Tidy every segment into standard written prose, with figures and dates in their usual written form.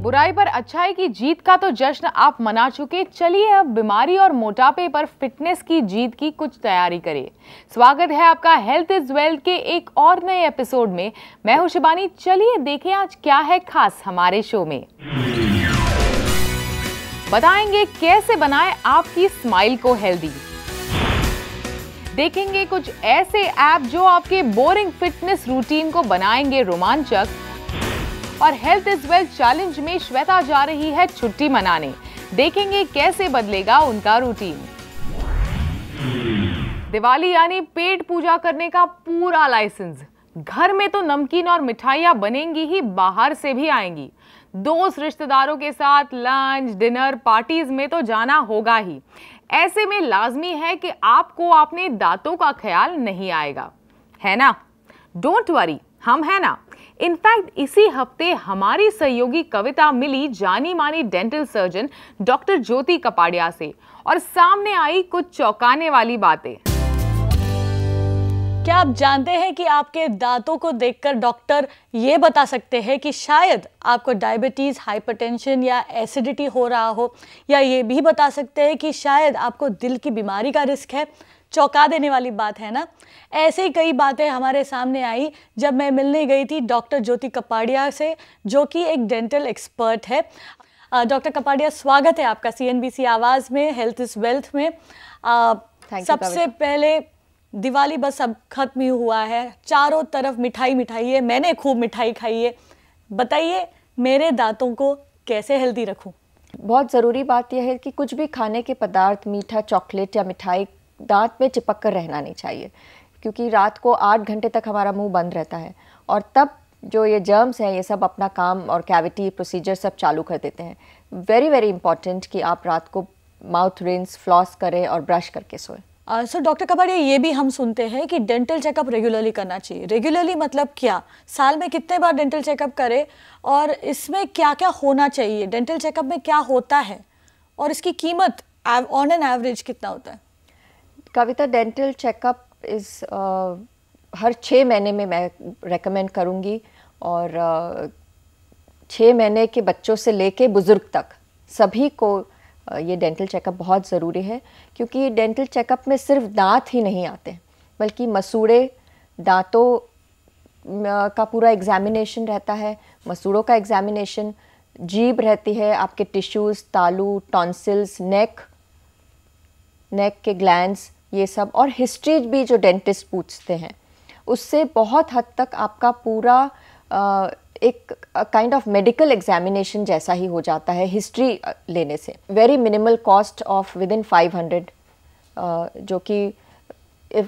बुराई पर अच्छाई की जीत का तो जश्न आप मना चुके, चलिए अब बीमारी और मोटापे पर फिटनेस की जीत की कुछ तैयारी करें। स्वागत है आपका हेल्थ इज वेल्थ के एक और नए एपिसोड में। मैं हूं शिबानी। चलिए देखें आज क्या है खास हमारे शो में। बताएंगे कैसे बनाएं आपकी स्माइल को हेल्दी। देखेंगे कुछ ऐसे ऐप जो आपके बोरिंग फिटनेस रूटीन को बनाएंगे रोमांचक। और हेल्थ इज वेल्थ चैलेंज में श्वेता जा रही है छुट्टी मनाने। देखेंगे कैसे बदलेगा उनका रूटीन। दिवाली यानी पेट पूजा करने का पूरा लाइसेंस। घर में तो नमकीन और मिठाइयां बनेंगी ही, बाहर से भी आएंगी। दोस्त रिश्तेदारों के साथ लंच डिनर पार्टीज में तो जाना होगा ही। ऐसे में लाजमी है कि आपको अपने दांतों का ख्याल नहीं आएगा, है ना? डोंट वरी, हम है ना। इनफैक्ट इसी हफ्ते हमारी सहयोगी कविता मिली जानी मानी डेंटल सर्जन डॉक्टर ज्योति कपाड़िया से और सामने आई कुछ चौंकाने वाली बातें। क्या आप जानते हैं कि आपके दांतों को देखकर डॉक्टर ये बता सकते हैं कि शायद आपको डायबिटीज़, हाइपरटेंशन या एसिडिटी हो रहा हो, या ये भी बता सकते हैं कि शायद आपको दिल की बीमारी का रिस्क है। चौंका देने वाली बात है ना। ऐसे ही कई बातें हमारे सामने आई जब मैं मिलने गई थी डॉक्टर ज्योति कपाड़िया से, जो कि एक डेंटल एक्सपर्ट है। डॉक्टर कपाड़िया, स्वागत है आपका CNBC आवाज़ में, हेल्थ इज वेल्थ में। सबसे पहले दिवाली बस अब खत्म ही हुआ है, चारों तरफ मिठाई मिठाई है, मैंने खूब मिठाई खाई है। बताइए मेरे दांतों को कैसे हेल्दी रखूं? बहुत ज़रूरी बात यह है कि कुछ भी खाने के पदार्थ, मीठा, चॉकलेट या मिठाई दांत में चिपक कर रहना नहीं चाहिए, क्योंकि रात को 8 घंटे तक हमारा मुंह बंद रहता है और तब जो ये जर्म्स हैं ये सब अपना काम और कैविटी प्रोसीजर सब चालू कर देते हैं। वेरी वेरी इंपॉर्टेंट कि आप रात को माउथ रिंस, फ्लॉस करें और ब्रश करके सोएं। सो डॉक्टर कपाड़िया, ये भी हम सुनते हैं कि डेंटल चेकअप रेगुलरली करना चाहिए। रेगुलरली मतलब क्या? साल में कितने बार डेंटल चेकअप करें और इसमें क्या क्या होना चाहिए? डेंटल चेकअप में क्या होता है और इसकी कीमत ऑन एन एवरेज कितना होता है? कविता, डेंटल चेकअप हर 6 महीने में मैं रेकमेंड करूँगी और 6 महीने के बच्चों से लेके बुज़ुर्ग तक सभी को ये डेंटल चेकअप बहुत ज़रूरी है, क्योंकि डेंटल चेकअप में सिर्फ दांत ही नहीं आते बल्कि मसूड़े, दांतों का पूरा एग्जामिनेशन रहता है, मसूड़ों का एग्जामिनेशन, जीभ रहती है, आपके टिश्यूज़, तालू, टॉन्सिल्स, नेक के ग्लैंड्स, ये सब, और हिस्ट्री भी जो डेंटिस्ट पूछते हैं उससे बहुत हद तक आपका पूरा एक काइंड ऑफ मेडिकल एग्जामिनेशन जैसा ही हो जाता है हिस्ट्री लेने से। Very minimal cost of within 500, जो कि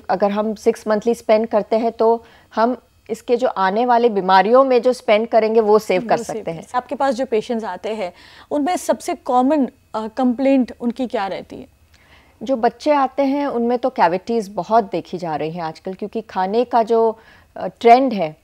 अगर हम 6 मंथली स्पेंड करते हैं तो हम इसके जो आने वाले बीमारियों में जो स्पेंड करेंगे वो सेव कर सकते हैं। आपके पास जो पेशेंट्स आते हैं उनमें सबसे कॉमन कंप्लेंट उनकी क्या रहती है? जो बच्चे आते हैं उनमें तो कैविटीज़ बहुत देखी जा रही हैं आजकल, क्योंकि खाने का जो ट्रेंड है,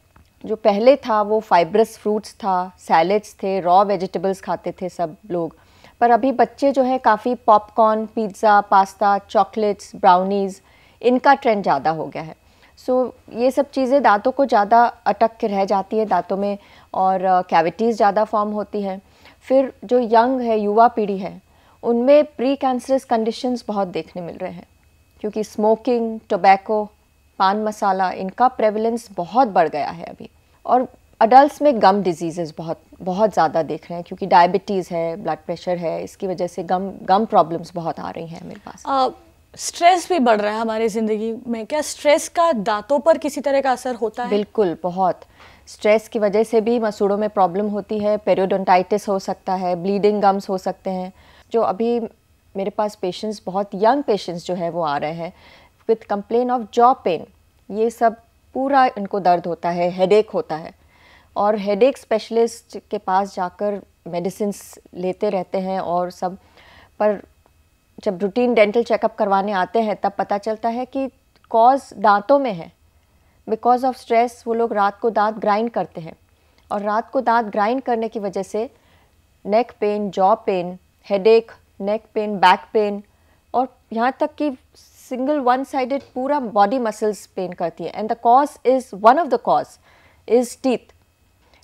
जो पहले था वो फाइब्रस फ्रूट्स था, सैलेड्स थे, रॉ वेजिटेबल्स खाते थे सब लोग, पर अभी बच्चे जो हैं काफ़ी popcorn, pizza, pasta, chocolates, brownies, इनका ट्रेंड ज़्यादा हो गया है। सो ये सब चीज़ें दांतों को ज़्यादा अटक के रह जाती है दांतों में और कैविटीज़ ज़्यादा फॉर्म होती हैं। फिर जो यंग है, युवा पीढ़ी है, उनमें प्री कैंसरस कंडीशंस बहुत देखने मिल रहे हैं, क्योंकि स्मोकिंग, टोबैको, पान मसाला, इनका प्रेवलेंस बहुत बढ़ गया है अभी। और अडल्ट्स में गम डिजीज़ेस बहुत ज़्यादा देख रहे हैं, क्योंकि डायबिटीज़ है, ब्लड प्रेशर है, इसकी वजह से गम प्रॉब्लम्स बहुत आ रही हैं मेरे पास। स्ट्रेस भी बढ़ रहा है हमारी ज़िंदगी में, क्या स्ट्रेस का दांतों पर किसी तरह का असर होता है? बिल्कुल, बहुत। स्ट्रेस की वजह से भी मसूड़ों में प्रॉब्लम होती है, पेरियोडोंटाइटिस हो सकता है, ब्लीडिंग गम्स हो सकते हैं। जो अभी मेरे पास पेशेंट्स, बहुत यंग पेशेंट्स जो है वो आ रहे हैं with complain of jaw pen, ये सब पूरा इनको दर्द होता है, हेडेक होता है, और हेडेक स्पेशलिस्ट के पास जाकर मेडिसिन्स लेते रहते हैं और सब, पर जब रूटीन डेंटल चेकअप करवाने आते हैं तब पता चलता है कि कॉज दांतों में है। बिकॉज ऑफ स्ट्रेस वो लोग रात को दांत ग्राइंड करते हैं और रात को दांत ग्राइंड करने की वजह से neck pain, jaw pen, headache, neck pain, back pain, और यहाँ तक कि सिंगल वन साइडेड पूरा बॉडी मसल्स पेन करती है। And the cause is, one of the cause is teeth.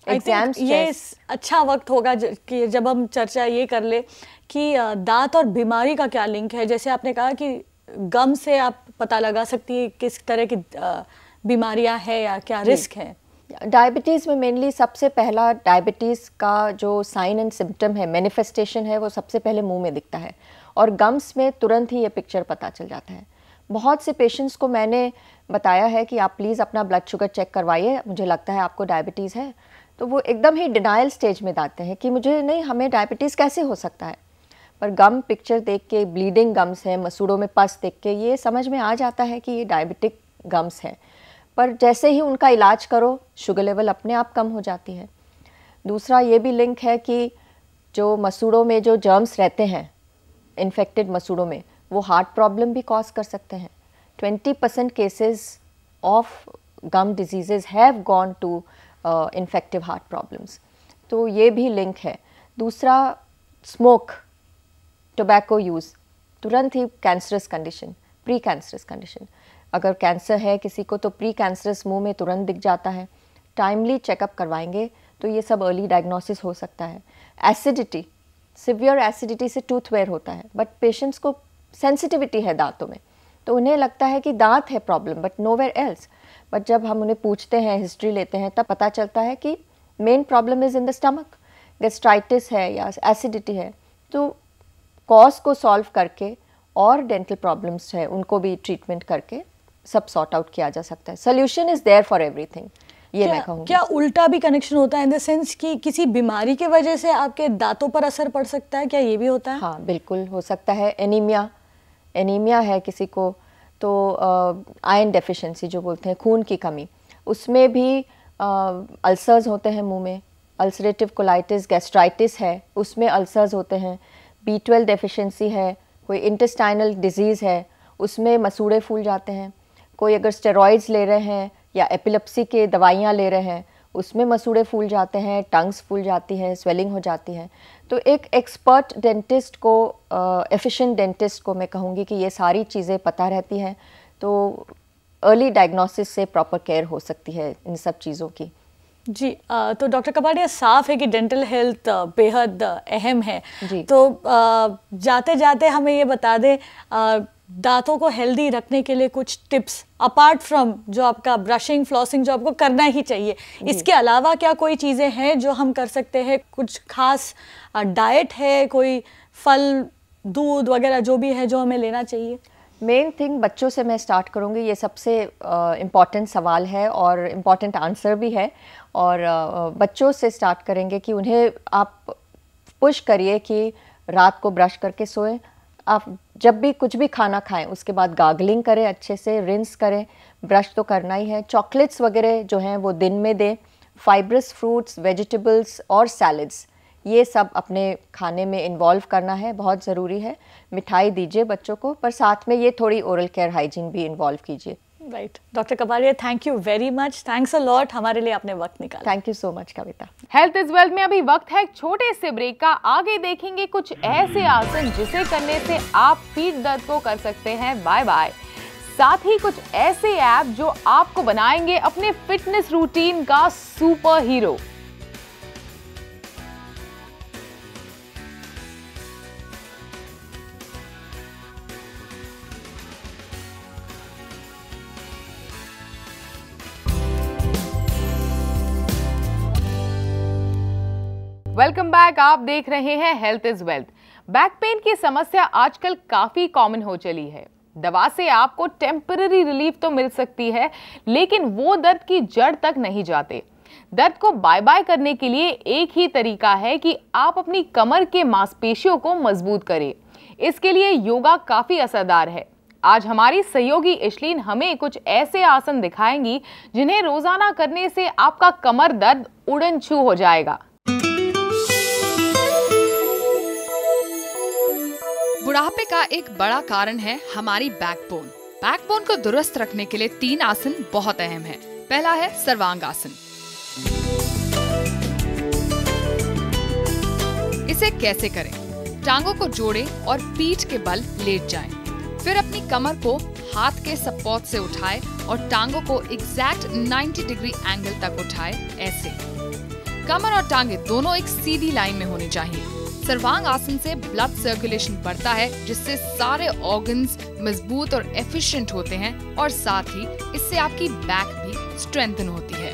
Exams ये अच्छा वक्त होगा कि जब हम चर्चा ये कर ले कि दांत और बीमारी का क्या लिंक है। जैसे आपने कहा कि गम से आप पता लगा सकती है किस तरह की बीमारियां हैं या क्या रिस्क है। डायबिटीज़ में मेनली सबसे पहला डायबिटीज़ का जो साइन एंड सिम्टम है, मैनिफेस्टेशन है, वो सबसे पहले मुंह में दिखता है और गम्स में तुरंत ही ये पिक्चर पता चल जाता है। बहुत से पेशेंट्स को मैंने बताया है कि आप प्लीज़ अपना ब्लड शुगर चेक करवाइए, मुझे लगता है आपको डायबिटीज़ है। तो वो एकदम ही डिनाइल स्टेज में जाते हैं कि मुझे नहीं, हमें डायबिटीज़ कैसे हो सकता है। पर गम पिक्चर देख के, ब्लीडिंग गम्स है, मसूड़ों में पस देख के ये समझ में आ जाता है कि ये डायबिटिक गम्स है। पर जैसे ही उनका इलाज करो, शुगर लेवल अपने आप कम हो जाती है। दूसरा ये भी लिंक है कि जो मसूड़ों में जो जर्म्स रहते हैं, इन्फेक्टेड मसूड़ों में, वो हार्ट प्रॉब्लम भी कॉज कर सकते हैं। 20% cases of gum diseases have gone to infective heart problems. तो ये भी लिंक है। दूसरा, स्मोक, टोबैको यूज़, तुरंत ही cancerous condition, pre cancerous condition. अगर कैंसर है किसी को तो प्री कैंसरस मुंह में तुरंत दिख जाता है। टाइमली चेकअप करवाएंगे तो ये सब अर्ली डायग्नोसिस हो सकता है। एसिडिटी, सिवियर एसिडिटी से टूथ वेयर होता है, बट पेशेंट्स को सेंसिटिविटी है दांतों में, तो उन्हें लगता है कि दांत है problem but nowhere else. But जब हम उन्हें पूछते हैं, हिस्ट्री लेते हैं, तब पता चलता है कि main problem is in the stomach, gastritis है या एसिडिटी है। तो कॉज को सॉल्व करके और डेंटल प्रॉब्लम्स है उनको भी ट्रीटमेंट करके सब सॉर्ट आउट किया जा सकता है। Solution is there for everything, ये मैं कहूँगी। क्या उल्टा भी कनेक्शन होता है इन द सेंस कि किसी बीमारी की वजह से आपके दांतों पर असर पड़ सकता है? क्या ये भी होता है? हाँ, बिल्कुल हो सकता है। एनीमिया है किसी को तो आयरन डेफिशिएंसी जो बोलते हैं, खून की कमी, उसमें भी अल्सर्स होते हैं मुंह में। अल्सरेटिव कोलाइटिस, गैस्ट्राइटिस है, उसमें अल्सर्स होते हैं। B12 डेफिशिएंसी है, कोई इंटेस्टाइनल डिजीज़ है, उसमें मसूड़े फूल जाते हैं। कोई अगर स्टेरॉइड्स ले रहे हैं या एपिलेप्सी के दवाइयाँ ले रहे हैं, उसमें मसूड़े फूल जाते हैं, टंग्स फूल जाती है, स्वेलिंग हो जाती है। तो एक एक्सपर्ट डेंटिस्ट को, एफिशिएंट डेंटिस्ट को मैं कहूँगी कि ये सारी चीज़ें पता रहती हैं, तो अर्ली डायग्नोसिस से प्रॉपर केयर हो सकती है इन सब चीज़ों की। जी, तो डॉक्टर कपाड़िया, साफ है कि डेंटल हेल्थ बेहद अहम है। जी। तो जाते जाते हमें ये बता दें, दांतों को हेल्दी रखने के लिए कुछ टिप्स अपार्ट फ्रॉम जो आपका ब्रशिंग, फ्लॉसिंग जो आपको करना ही चाहिए, इसके अलावा क्या कोई चीज़ें हैं जो हम कर सकते हैं? कुछ खास डाइट है, कोई फल, दूध वगैरह जो भी है जो हमें लेना चाहिए? मेन थिंग, बच्चों से मैं स्टार्ट करूँगी। ये सबसे इम्पॉर्टेंट सवाल है और इम्पॉर्टेंट आंसर भी है। और बच्चों से स्टार्ट करेंगे कि उन्हें आप पुश करिए कि रात को ब्रश करके सोएं। आप जब भी कुछ भी खाना खाएं उसके बाद गार्गलिंग करें, अच्छे से रिंस करें। ब्रश तो करना ही है। चॉकलेट्स वगैरह जो हैं वो दिन में दें। फाइब्रस फ्रूट्स, वेजिटेबल्स और सैलड्स, ये सब अपने खाने में इन्वॉल्व करना है, बहुत ज़रूरी है। मिठाई दीजिए बच्चों को, पर साथ में ये थोड़ी ओरल केयर हाइजीन भी इन्वॉल्व कीजिए। Right. Doctor Kapadia, thank you very much, thanks a lot हमारे लिए आपने वक्त निकाला। Thank you so much Kavita. Health is wealth में अभी वक्त है एक छोटे से ब्रेक का। आगे देखेंगे कुछ ऐसे आसन जिसे करने से आप पीठ दर्द को कर सकते हैं बाय बाय। साथ ही कुछ ऐसे ऐप जो आपको बनाएंगे अपने फिटनेस रूटीन का सुपर हीरो। वेलकम बैक, आप देख रहे हैं health is wealth. Back pain की समस्या आजकल काफी कॉमन हो चली है। दवा से आपको टेम्पररी रिलीफ तो मिल सकती है, लेकिन वो दर्द की जड़ तक नहीं जाते। दर्द को बाय बाय करने के लिए एक ही तरीका है कि आप अपनी कमर के मांसपेशियों को मजबूत करें। इसके लिए योगा काफी असरदार है। आज हमारी सहयोगी इशलीन हमें कुछ ऐसे आसन दिखाएंगी जिन्हें रोजाना करने से आपका कमर दर्द उड़न छू हो जाएगा। बुढ़ापे का एक बड़ा कारण है हमारी बैकबोन। बैकबोन को दुरुस्त रखने के लिए 3 आसन बहुत अहम है। पहला है सर्वांग आसन। इसे कैसे करें? टांगों को जोड़ें और पीठ के बल लेट जाएं। फिर अपनी कमर को हाथ के सपोर्ट से उठाएं और टांगों को एग्जैक्ट 90 डिग्री एंगल तक उठाएं, ऐसे। कमर और टांगे दोनों एक सीधी लाइन में होनी चाहिए। सर्वांग आसन से ब्लड सर्कुलेशन बढ़ता है, जिससे सारे ऑर्गन्स मजबूत और एफिशिएंट होते हैं और साथ ही इससे आपकी बैक भी स्ट्रेंथन होती है।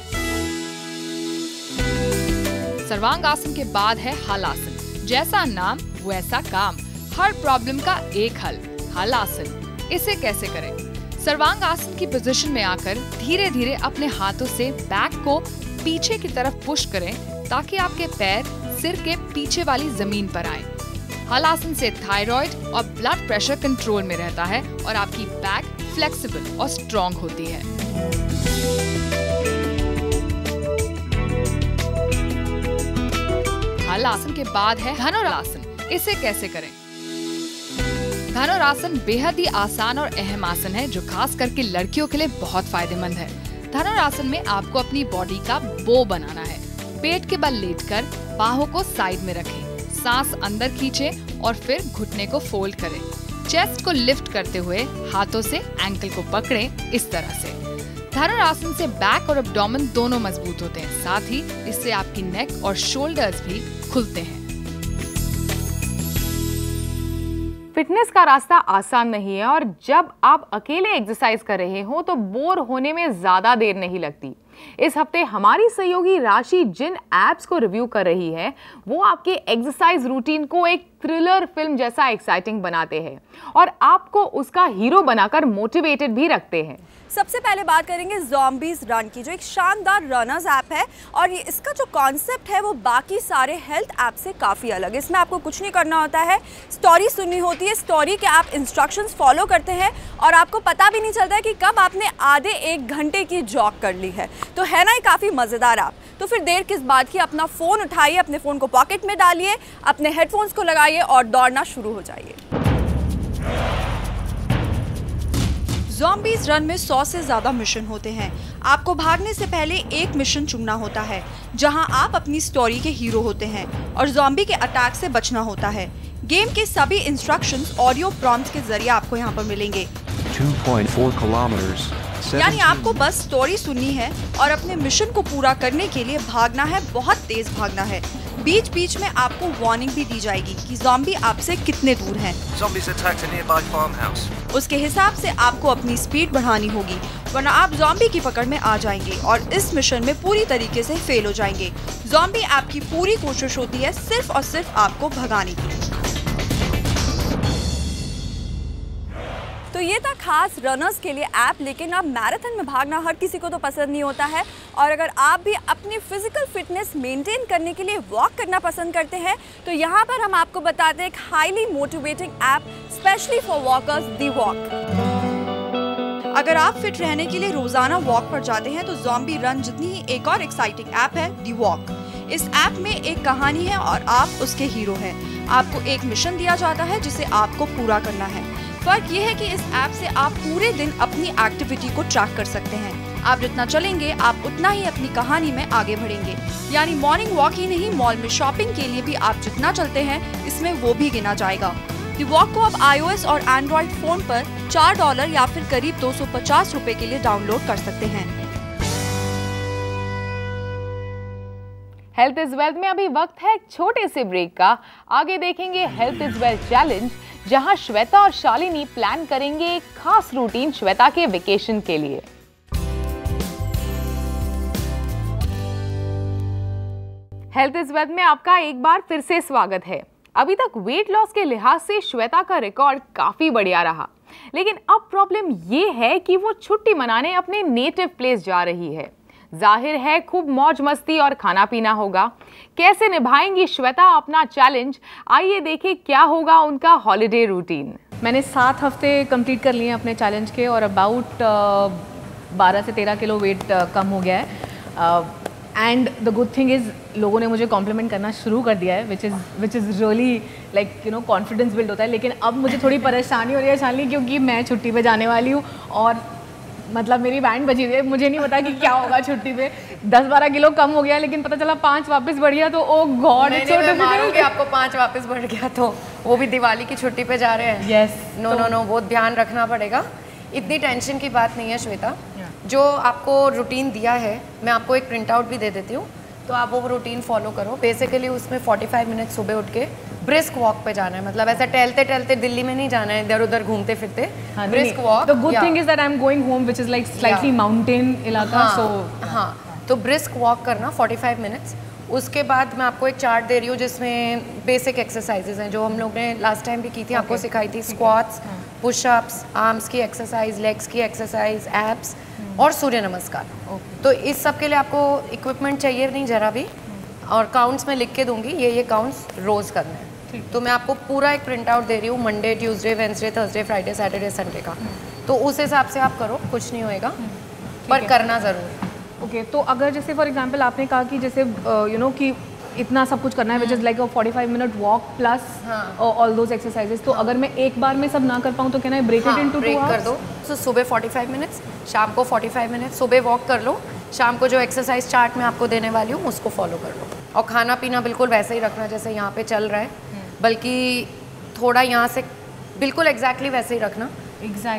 सर्वांग आसन के बाद है हलासन। जैसा नाम वैसा काम, हर प्रॉब्लम का एक हल, हलासन। इसे कैसे करें? सर्वांग आसन की पोजीशन में आकर धीरे धीरे अपने हाथों से बैक को पीछे की तरफ पुश करें ताकि आपके पैर सिर के पीछे वाली जमीन पर आए। हलासन से थायराइड और ब्लड प्रेशर कंट्रोल में रहता है और आपकी बैक फ्लेक्सिबल और स्ट्रॉन्ग होती है। हलासन के बाद है धनुरासन। इसे कैसे करें? धनुरासन बेहद ही आसान और अहम आसन है जो खास करके लड़कियों के लिए बहुत फायदेमंद है। धनुरासन में आपको अपनी बॉडी का बो बनाना है। पेट के बल लेटकर बाहों को साइड में रखें, सांस अंदर खींचें और फिर घुटने को फोल्ड करें। चेस्ट को लिफ्ट करते हुए हाथों से एंकल को पकड़ें, इस तरह से। धनुरासन से बैक और एब्डोमेन दोनों मजबूत होते हैं, साथ ही इससे आपकी नेक और शोल्डर्स भी खुलते हैं। फिटनेस का रास्ता आसान नहीं है और जब आप अकेले एक्सरसाइज कर रहे हो तो बोर होने में ज्यादा देर नहीं लगती। इस हफ्ते हमारी सहयोगी राशि जिन एप्स को रिव्यू कर रही है वो आपके एक्सरसाइज रूटीन को एक थ्रिलर फिल्म जैसा एक्साइटिंग बनाते हैं और आपको उसका हीरो बनाकर मोटिवेटेड भी रखते हैं। सबसे पहले बात करेंगे ज़ॉम्बीज़ रन की, जो एक शानदार रनर्स ऐप है और ये इसका जो कॉन्सेप्ट है वो बाकी सारे हेल्थ ऐप से काफ़ी अलग है। इसमें आपको कुछ नहीं करना होता है, स्टोरी सुननी होती है, स्टोरी के आप इंस्ट्रक्शंस फॉलो करते हैं और आपको पता भी नहीं चलता है कि कब आपने आधे 1 घंटे की जॉग कर ली है। तो है ना ये काफ़ी मज़ेदार ऐप। तो फिर देर किस बात की, अपना फ़ोन उठाइए, अपने फ़ोन को पॉकेट में डालिए, अपने हेडफोन्स को लगाइए और दौड़ना शुरू हो जाइए। ज़ॉम्बीज़ रन में 100 से ज़्यादा मिशन होते हैं। आपको भागने से पहले एक मिशन चुनना होता है जहां आप अपनी स्टोरी के हीरो होते हैं और ज़ॉम्बी के अटैक से बचना होता है। गेम के सभी इंस्ट्रक्शंस ऑडियो प्रॉम्प्ट्स के जरिए आपको यहां पर मिलेंगे। 2.4 किलोमीटर, यानी आपको बस स्टोरी सुननी है और अपने मिशन को पूरा करने के लिए भागना है, बहुत तेज भागना है। बीच बीच में आपको वार्निंग भी दी जाएगी कि ज़ॉम्बी आपसे कितने दूर हैं। उसके हिसाब से आपको अपनी स्पीड बढ़ानी होगी, वरना आप ज़ॉम्बी की पकड़ में आ जाएंगे और इस मिशन में पूरी तरीके से फेल हो जाएंगे। ज़ॉम्बी ऐप की पूरी कोशिश होती है सिर्फ और सिर्फ आपको भगाने की। तो ये था खास रनर्स के लिए ऐप, लेकिन अब मैराथन में भागना हर किसी को तो पसंद नहीं होता है और अगर आप भी अपनी फिजिकल फिटनेस मेंटेन करने के लिए वॉक करना पसंद करते हैं तो यहाँ पर हम आपको बताते हैं एक highly motivating app specially for walkers, the walk. अगर आप फिट रहने के लिए रोजाना वॉक पर जाते हैं तो ज़ॉम्बी रन जितनी ही एक और एक्साइटिंग ऐप है, दी वॉक। इस ऐप में एक कहानी है और आप उसके हीरो हैं। आपको एक मिशन दिया जाता है जिसे आपको पूरा करना है। फर्क ये है कि इस ऐप से आप पूरे दिन अपनी एक्टिविटी को ट्रैक कर सकते हैं। आप जितना चलेंगे आप उतना ही अपनी कहानी में आगे बढ़ेंगे। यानी मॉर्निंग वॉक ही नहीं, मॉल में शॉपिंग के लिए भी आप जितना चलते हैं इसमें वो भी गिना जाएगा। दी वॉक को अब iOS और एंड्रॉइड फोन पर $4 या फिर करीब 250 रुपए के लिए डाउनलोड कर सकते हैं। हेल्थ इज वेल्थ में अभी वक्त है एक छोटे से ब्रेक का। आगे देखेंगे हेल्थ इज वेल्थ चैलेंज, जहां श्वेता और शालिनी प्लान करेंगे एक खास रूटीन श्वेता के वेकेशन के लिए। हेल्थ इज वेल्थ में आपका एक बार फिर से स्वागत है। अभी तक वेट लॉस के लिहाज से श्वेता का रिकॉर्ड काफी बढ़िया रहा, लेकिन अब प्रॉब्लम ये है कि वो छुट्टी मनाने अपने नेटिव प्लेस जा रही है। जाहिर है खूब मौज मस्ती और खाना पीना होगा। कैसे निभाएंगी श्वेता अपना चैलेंज, आइए देखें क्या होगा उनका हॉलिडे रूटीन। मैंने 7 हफ्ते कंप्लीट कर लिए अपने चैलेंज के और अबाउट 12 से 13 किलो वेट कम हो गया है। And the good thing is लोगों ने मुझे कॉम्प्लीमेंट करना शुरू कर दिया है, which is really like you know confidence build होता है। लेकिन अब मुझे थोड़ी परेशानी हो रही है शालिनी, क्योंकि मैं छुट्टी पे जाने वाली हूँ और मतलब मेरी बैंड बजी हुई है। मुझे नहीं पता कि क्या होगा छुट्टी पे। 10-12 किलो कम हो गया, लेकिन पता चला 5 वापस बढ़ गया, तो ओ गॉड इट्स सो डिफिकल्ट। आपको 5 वापस बढ़ गया तो वो भी दिवाली की छुट्टी पे जा रहे हैं। यस, नो वो ध्यान रखना पड़ेगा। इतनी टेंशन की बात नहीं है श्वेता। जो आपको रूटीन दिया है मैं आपको एक प्रिंट आउट भी दे देती हूँ। तो आप वो रूटीन फॉलो करो। बेसिकली उसमें 45 मिनट सुबह उठ के ब्रिस्क वॉक पे जाना है, मतलब ऐसा टहलते टहलते दिल्ली में नहीं जाना है, इधर उधर घूमते फिरते। Brisk walk. The good thing is that I am going home which is like slightly mountain इलाका, सो हाँ, तो ब्रिस्क वॉक करना 45 मिनट्स। उसके बाद मैं आपको एक चार्ट दे रही हूँ जिसमें बेसिक एक्सरसाइजेज हैं जो हम लोग ने लास्ट टाइम भी की थी, आपको सिखाई थी। स्क्वाट्स, पुशअप्स, आर्म्स की एक्सरसाइज, लेग्स की एक्सरसाइज, एब्स और सूर्य नमस्कार। तो इस सब के लिए आपको इक्विपमेंट चाहिए नहीं जरा भी, और काउंट्स में लिख के दूंगी, ये काउंट्स रोज़ करने हैं। तो मैं आपको पूरा एक प्रिंट आउट दे रही हूँ, Monday, Tuesday, Wednesday, Thursday, Friday, Saturday, Sunday का। तो उस हिसाब से आप करो, कुछ नहीं होएगा, पर करना ज़रूर। ओके, तो अगर जैसे फॉर एग्जांपल आपने कहा कि जैसे यू नो कि इतना सब कुछ करना है which is like 45 minute walk plus all those exercises, तो अगर मैं एक बार में सब ना कर पाऊँ तो क्या ना ब्रेक इट इनटू 2 आवर्स? कर दो। तो सुबह 45 मिनट्स, शाम को 45 मिनट्स, सुबह वॉक कर लो, शाम को जो एक्सरसाइज चार्ट मैं आपको देने वाली हूँ उसको फॉलो कर लो। और खाना पीना बिल्कुल वैसे ही रखना जैसे यहाँ पे चल रहा है, बल्कि थोड़ा यहाँ से बिल्कुल एग्जैक्टली वैसे ही रखना।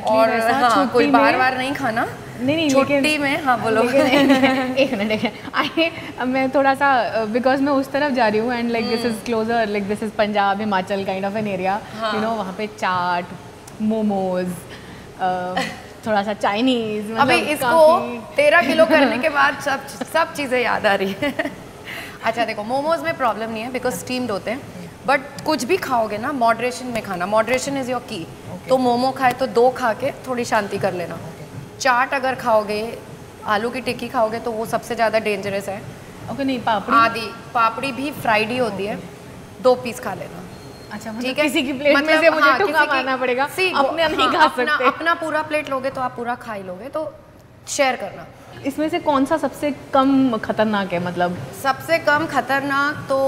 और हाँ, कोई बार नहीं खाना। नहीं छुट्टी में। हाँ बोलो। एक मिनट, मैं थोड़ा सा बिकॉज मैं उस तरफ जा रही हूँ and like this is closer, like this is Punjab, Himachal kind of an area, you know, वहाँ पे चाट, मोमोज, थोड़ा सा चाइनीज। अभी इसको 13 किलो करने के बाद सब चीज़ें याद आ रही है। अच्छा देखो, मोमोज में प्रॉब्लम नहीं है बिकॉज स्टीम्ड होते हैं, बट कुछ भी खाओगे ना मॉडरेशन में खाना, मॉडरेशन इज़ योर की। तो मोमो खाए तो 2 खा के थोड़ी शांति कर लेना। चाट अगर खाओगे, आलू की टिक्की खाओगे तो वो सबसे ज़्यादा डेंजरस है। ओके, नहीं पापड़ी, आदि पापड़ी भी फ्राइड ही होती है, 2 पीस खा लेना। अच्छा, ठीक है, किसी की प्लेट में से मुझे टुकड़ा मारना पड़ेगा, अपने नहीं खा सकते। अपना पूरा प्लेट लोगे तो आप पूरा खा ही लोगे, तो शेयर करना। इसमें से कौन सा सबसे कम खतरनाक है? मतलब सबसे कम खतरनाक तो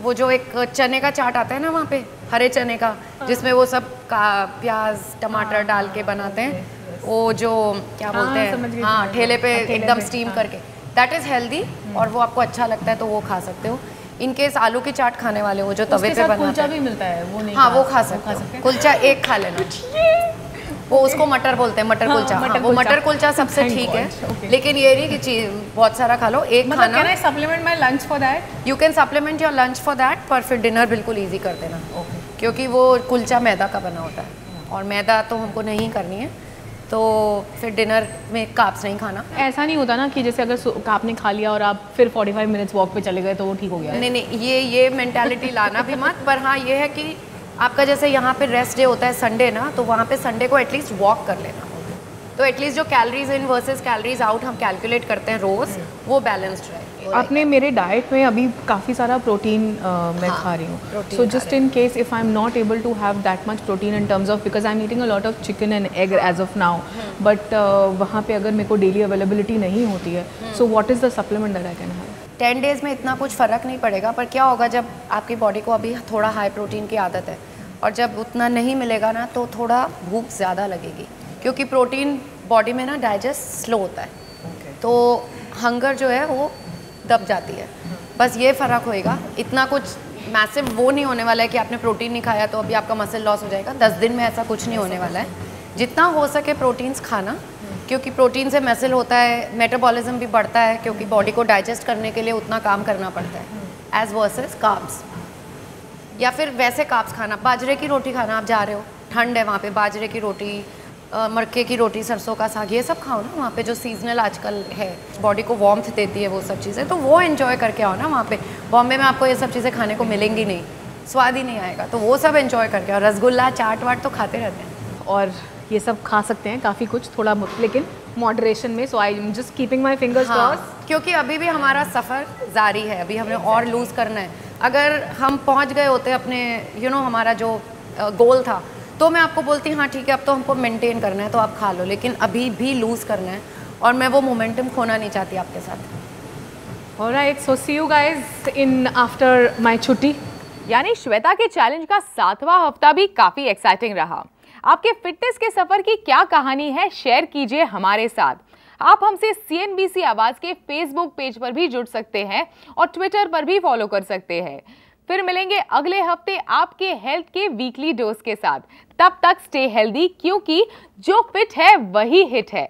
वो जो एक चने का चाट आता है ना वहाँ पे, हरे चने का, जिसमें वो सब का प्याज टमाटर डाल के बनाते हैं, वो जो क्या बोलते हैं, हाँ, ठेले पे एकदम स्टीम करके, दैट इज़ हेल्दी और वो आपको अच्छा लगता है तो वो खा सकते हो। इनकेस आलू की चाट खाने वाले हो जो तवे पे बनाते हैं, कुलचा भी मिलता है, वो नहीं? हाँ, वो खा सकते हो। कुलचा एक खा लेना, वो उसको मटर बोलते हैं, मटर कुलचा। हाँ, वो मटर कुलचा सबसे ठीक है, लेकिन ये नहीं कि चीज बहुत सारा खा लो, एक खाना। Can I supplement my lunch for that? You can supplement your lunch for that, पर फिर डिनर बिल्कुल इजी कर देना, क्योंकि वो कुलचा मैदा का बना होता है और मैदा तो हमको नहीं करनी है, तो फिर डिनर में कार्ब्स नहीं खाना। ऐसा नहीं होता ना कि जैसे अगर आपने खा लिया और आप फिर 45 मिनट्स वॉक पे चले गए तो वो ठीक हो गया? नहीं, ये मेंटालिटी लाना भी मत। पर हाँ, ये है कि आपका जैसे यहाँ पे रेस्ट डे होता है संडे ना, तो वहाँ पे संडे को एटलीस्ट वॉक कर लेना, तो एटलीस्ट जो calories in versus calories out हम कैलकुलेट करते हैं रोज, वो बैलेंस्ड रहे। आपने मेरे डाइट में अभी काफ़ी सारा प्रोटीन मैं खा रही हूँ, so just in case if I am not able to have that much protein in terms of, because I am eating a lot of chicken and egg as of now, but वहाँ पे अगर मेरे को daily availability नहीं होती है, so what is the supplement that I can have? 10 days में इतना कुछ फ़र्क नहीं पड़ेगा, पर क्या होगा जब आपकी बॉडी को अभी थोड़ा हाई प्रोटीन की आदत है और जब उतना नहीं मिलेगा ना तो थोड़ा भूख ज़्यादा लगेगी, क्योंकि प्रोटीन बॉडी में ना डाइजेस्ट स्लो होता है, तो हंगर जो है वो दब जाती है। बस ये फ़र्क होएगा, इतना कुछ मैसिव वो नहीं होने वाला है कि आपने प्रोटीन नहीं खाया तो अभी आपका मसल लॉस हो जाएगा। 10 दिन में ऐसा कुछ नहीं होने वाला है। जितना हो सके प्रोटीन्स खाना, क्योंकि प्रोटीन से मसल होता है, मेटाबॉलिज्म भी बढ़ता है, क्योंकि बॉडी को डाइजेस्ट करने के लिए उतना काम करना पड़ता है एज वर्सेस कार्ब्स, या फिर वैसे कार्ब्स खाना। बाजरे की रोटी खाना, आप जा रहे हो, ठंड है वहाँ पे, बाजरे की रोटी, मक्के की रोटी, सरसों का साग, ये सब खाओ ना वहाँ पे, जो सीजनल आजकल है, बॉडी को वार्मथ देती है वो सब चीज़ें, तो वो एंजॉय करके आओ ना वहाँ पे। बॉम्बे में आपको ये सब चीज़ें खाने को मिलेंगी नहीं, स्वाद ही नहीं आएगा, तो वो सब एंजॉय करके आओ। रसगुल्ला, चाट वाट तो खाते रहते हैं, और ये सब खा सकते हैं काफ़ी कुछ, थोड़ा लेकिन मॉडरेशन में। So I am just keeping my fingers crossed, क्योंकि अभी भी हमारा सफ़र जारी है, अभी हमें और लूज़ करना है। अगर हम पहुँच गए होते अपने हमारा जो गोल था, तो मैं आपको बोलती हाँ ठीक है अब तो हमको मेंटेन करना है तो आप खा लो, लेकिन अभी भी लूज़ करना है और मैं वो मोमेंटम खोना नहीं चाहती आपके साथ। Alright, so see you guys in after my छुट्टी। यानी श्वेता के चैलेंज का 7वां हफ्ता भी काफ़ी एक्साइटिंग रहा। आपके फिटनेस के सफ़र की क्या कहानी है, शेयर कीजिए हमारे साथ। आप हमसे CNBC आवाज़ के फेसबुक पेज पर भी जुड़ सकते हैं और ट्विटर पर भी फॉलो कर सकते हैं। फिर मिलेंगे अगले हफ्ते आपके हेल्थ के वीकली डोज के साथ। तब तक स्टे हेल्दी, क्योंकि जो फिट है वही हिट है।